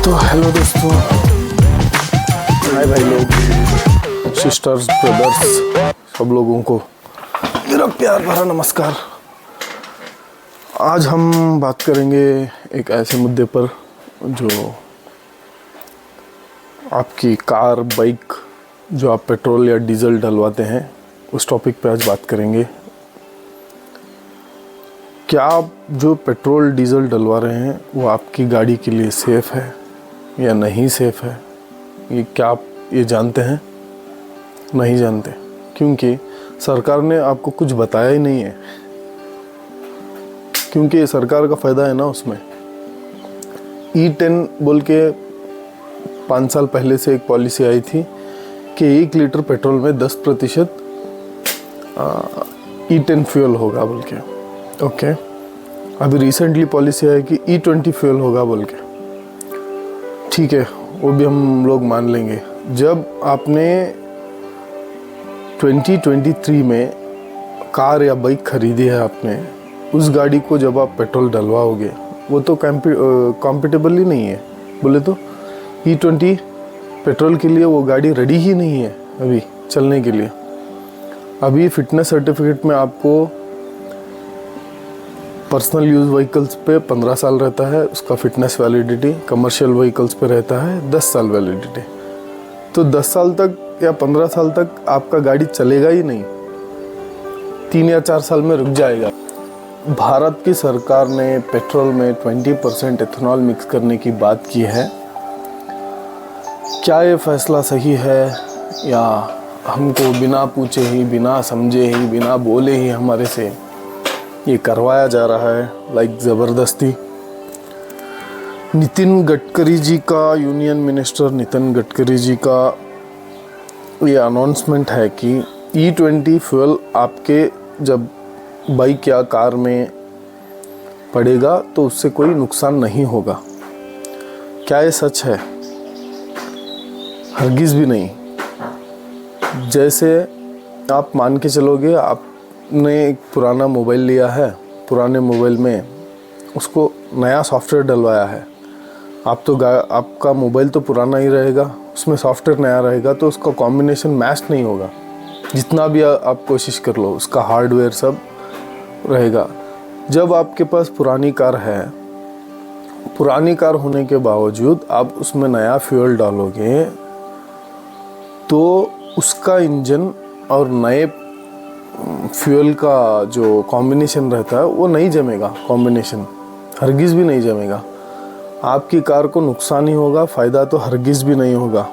तो हेलो दोस्तों, हाय भाई लोग, सिस्टर्स, ब्रदर्स, सब लोगों को मेरा प्यार भरा नमस्कार। आज हम बात करेंगे एक ऐसे मुद्दे पर जो आपकी कार, बाइक, जो आप पेट्रोल या डीजल डलवाते हैं, उस टॉपिक पे आज बात करेंगे। क्या आप जो पेट्रोल डीजल डलवा रहे हैं वो आपकी गाड़ी के लिए सेफ़ है या नहीं सेफ़ है, ये क्या आप ये जानते हैं? नहीं जानते, क्योंकि सरकार ने आपको कुछ बताया ही नहीं है। क्योंकि सरकार का फ़ायदा है ना उसमें। E10 बोल के 5 साल पहले से एक पॉलिसी आई थी कि 1 लीटर पेट्रोल में 10% E10 फ्यूल होगा बोल के। ओके, अभी रिसेंटली पॉलिसी है कि E20 फ्यूल होगा बोल के। ठीक है, वो भी हम लोग मान लेंगे। जब आपने 2023 में कार या बाइक खरीदी है आपने, उस गाड़ी को जब आप पेट्रोल डलवाओगे वो तो कॉम्पिटेबल ही नहीं है। बोले तो E20 पेट्रोल के लिए वो गाड़ी रेडी ही नहीं है अभी चलने के लिए। अभी फिटनेस सर्टिफिकेट में आपको पर्सनल यूज़ व्हीकल्स पे 15 साल रहता है उसका फिटनेस वैलिडिटी, कमर्शियल व्हीकल्स पे रहता है 10 साल वैलिडिटी। तो 10 साल तक या 15 साल तक आपका गाड़ी चलेगा ही नहीं, 3 या 4 साल में रुक जाएगा। भारत की सरकार ने पेट्रोल में 20% एथेनॉल मिक्स करने की बात की है। क्या ये फैसला सही है या हमको बिना पूछे ही, बिना समझे ही, बिना बोले ही हमारे से ये करवाया जा रहा है, लाइक ज़बरदस्ती? नितिन गडकरी जी का, यूनियन मिनिस्टर नितिन गडकरी जी का ये अनाउंसमेंट है कि E20 फ्यूल आपके जब बाइक या कार में पड़ेगा तो उससे कोई नुकसान नहीं होगा। क्या ये सच है? हरगिज़ भी नहीं। जैसे आप मान के चलोगे, आपने एक पुराना मोबाइल लिया है, पुराने मोबाइल में उसको नया सॉफ्टवेयर डलवाया है। आपका मोबाइल तो पुराना ही रहेगा, उसमें सॉफ्टवेयर नया रहेगा, तो उसका कॉम्बिनेशन मैच नहीं होगा। जितना भी आप कोशिश कर लो, उसका हार्डवेयर सब रहेगा। जब आपके पास पुरानी कार है, पुरानी कार होने के बावजूद आप उसमें नया फ्यूल डालोगे तो उसका इंजन और नए फ्यूल का जो कॉम्बिनेशन रहता है वो नहीं जमेगा। कॉम्बिनेशन हरगिज़ भी नहीं जमेगा। आपकी कार को नुकसान ही होगा, फ़ायदा तो हरगिज़ भी नहीं होगा।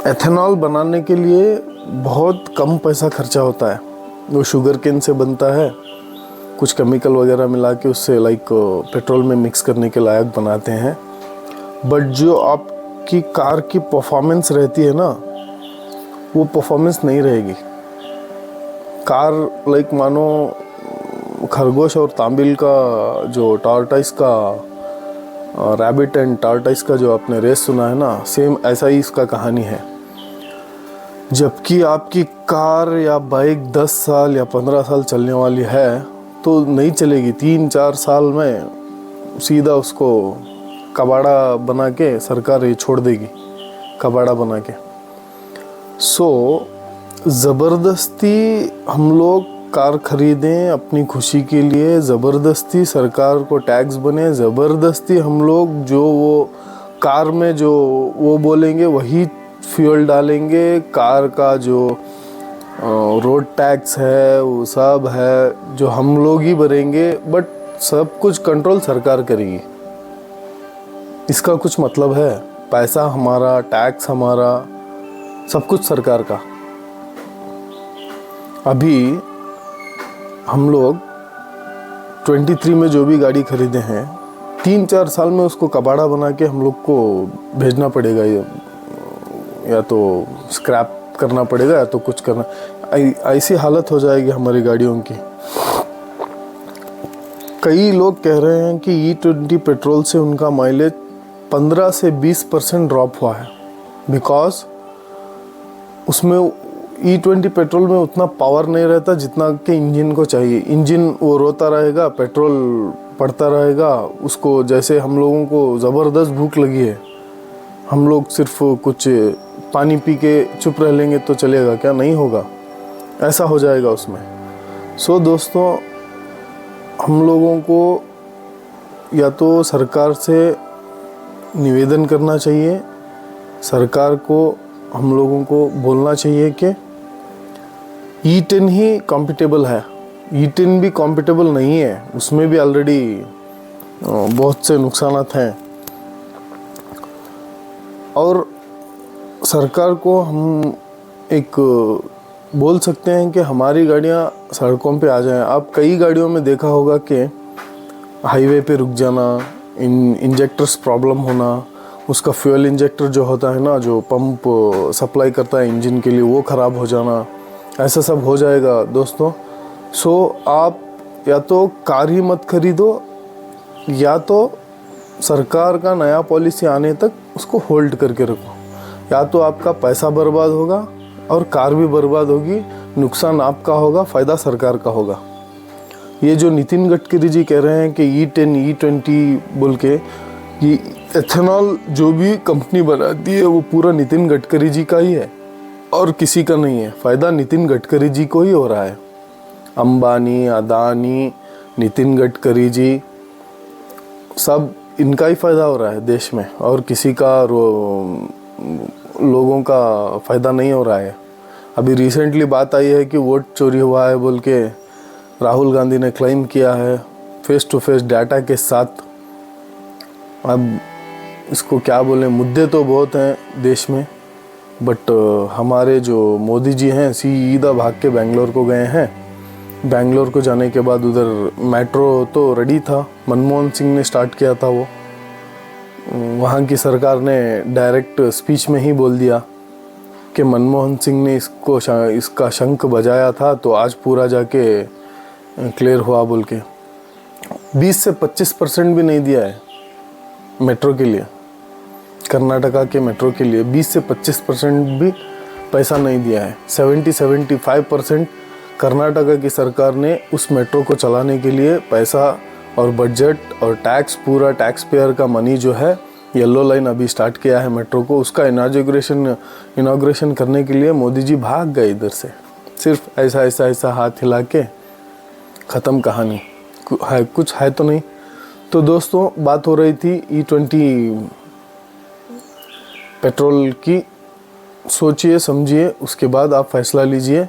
एथेनॉल बनाने के लिए बहुत कम पैसा खर्चा होता है। वो शुगर केन से बनता है, कुछ केमिकल वगैरह मिला के उससे लाइक पेट्रोल में मिक्स करने के लायक बनाते हैं। बट जो आपकी कार की परफॉर्मेंस रहती है ना, वो परफॉर्मेंस नहीं रहेगी। कार लाइक मानो खरगोश और तांबिल का जो टॉर्टाइस का, रैबिट एंड टॉर्टाइस का जो आपने रेस सुना है ना, सेम ऐसा ही इसका कहानी है। जबकि आपकी कार या बाइक 10 साल या 15 साल चलने वाली है तो नहीं चलेगी। 3-4 साल में सीधा उसको कबाड़ा बना के सरकार ये छोड़ देगी, कबाड़ा बना के। ज़बरदस्ती हम लोग कार खरीदें अपनी खुशी के लिए, ज़बरदस्ती सरकार को टैक्स बने, ज़बरदस्ती हम लोग जो वो कार में जो वो बोलेंगे वही फ्यूल डालेंगे। कार का जो रोड टैक्स है वो सब है जो हम लोग ही भरेंगे, बट सब कुछ कंट्रोल सरकार करेगी। इसका कुछ मतलब है? पैसा हमारा, टैक्स हमारा, सब कुछ सरकार का। अभी हम लोग 23 में जो भी गाड़ी खरीदे हैं, 3-4 साल में उसको कबाड़ा बना के हम लोग को भेजना पड़ेगा, या तो स्क्रैप करना पड़ेगा या तो कुछ करना। ऐसी हालत हो जाएगी हमारी गाड़ियों की। कई लोग कह रहे हैं कि E20 पेट्रोल से उनका माइलेज 15 से 20% ड्रॉप हुआ है, बिकॉज उसमें E20 पेट्रोल में उतना पावर नहीं रहता जितना कि इंजन को चाहिए। इंजन वो रोता रहेगा, पेट्रोल पड़ता रहेगा उसको, जैसे हम लोगों को ज़बरदस्त भूख लगी है, हम लोग सिर्फ कुछ पानी पी के चुप रह लेंगे तो चलेगा क्या? नहीं होगा, ऐसा हो जाएगा उसमें। सो दोस्तों, हम लोगों को या तो सरकार से निवेदन करना चाहिए, सरकार को हम लोगों को बोलना चाहिए कि E10 ही कॉम्पिटेबल है। E10 भी कॉम्पिटेबल नहीं है, उसमें भी ऑलरेडी बहुत से नुकसानात हैं। और सरकार को हम एक बोल सकते हैं कि हमारी गाड़ियाँ सड़कों पे आ जाएं। आप कई गाड़ियों में देखा होगा कि हाईवे पे रुक जाना, इंजेक्टर्स प्रॉब्लम होना, उसका फ्यूल इंजेक्टर जो होता है ना, जो पंप सप्लाई करता है इंजन के लिए, वो ख़राब हो जाना, ऐसा सब हो जाएगा दोस्तों। सो आप या तो कार ही मत खरीदो, या तो सरकार का नया पॉलिसी आने तक उसको होल्ड करके रखो। या तो आपका पैसा बर्बाद होगा और कार भी बर्बाद होगी, नुकसान आपका होगा, फ़ायदा सरकार का होगा। ये जो नितिन गडकरी जी कह रहे हैं कि E10 E20 बोल के, ये एथेनॉल जो भी कंपनी बनाती है वो पूरा नितिन गडकरी जी का ही है और किसी का नहीं है। फ़ायदा नितिन गडकरी जी को ही हो रहा है। अंबानी, अदानी, नितिन गडकरी जी, सब इनका ही फ़ायदा हो रहा है देश में, और किसी का लोगों का फ़ायदा नहीं हो रहा है। अभी रिसेंटली बात आई है कि वोट चोरी हुआ है बोल के राहुल गांधी ने क्लेम किया है फेस टू फेस डाटा के साथ। अब इसको क्या बोलें, मुद्दे तो बहुत हैं देश में, बट हमारे जो मोदी जी हैं सीधा भाग के बेंगलोर को गए हैं। बेंगलोर को जाने के बाद उधर मेट्रो तो रेडी था, मनमोहन सिंह ने स्टार्ट किया था वो। वहाँ की सरकार ने डायरेक्ट स्पीच में ही बोल दिया कि मनमोहन सिंह ने इसका शंख बजाया था तो आज पूरा जाके क्लियर हुआ बोल के। 20 से 25% भी नहीं दिया है मेट्रो के लिए, कर्नाटका के मेट्रो के लिए 20 से 25% भी पैसा नहीं दिया है। 70-75% कर्नाटका की सरकार ने उस मेट्रो को चलाने के लिए पैसा और बजट और टैक्स, पूरा टैक्स पेयर का मनी जो है, येलो लाइन अभी स्टार्ट किया है मेट्रो को, उसका इनाग्रेशन करने के लिए मोदी जी भाग गए इधर से। सिर्फ ऐसा हाथ हिला के ख़त्म कहानी, कुछ है तो नहीं। तो दोस्तों, बात हो रही थी E20 पेट्रोल की। सोचिए समझिए, उसके बाद आप फैसला लीजिए।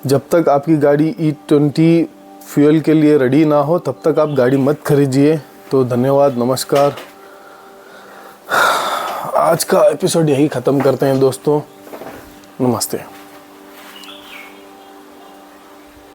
जब तक आपकी गाड़ी E20 फ्यूल के लिए रेडी ना हो तब तक आप गाड़ी मत खरीदिए। तो धन्यवाद, नमस्कार। आज का एपिसोड यही ख़त्म करते हैं दोस्तों, नमस्ते।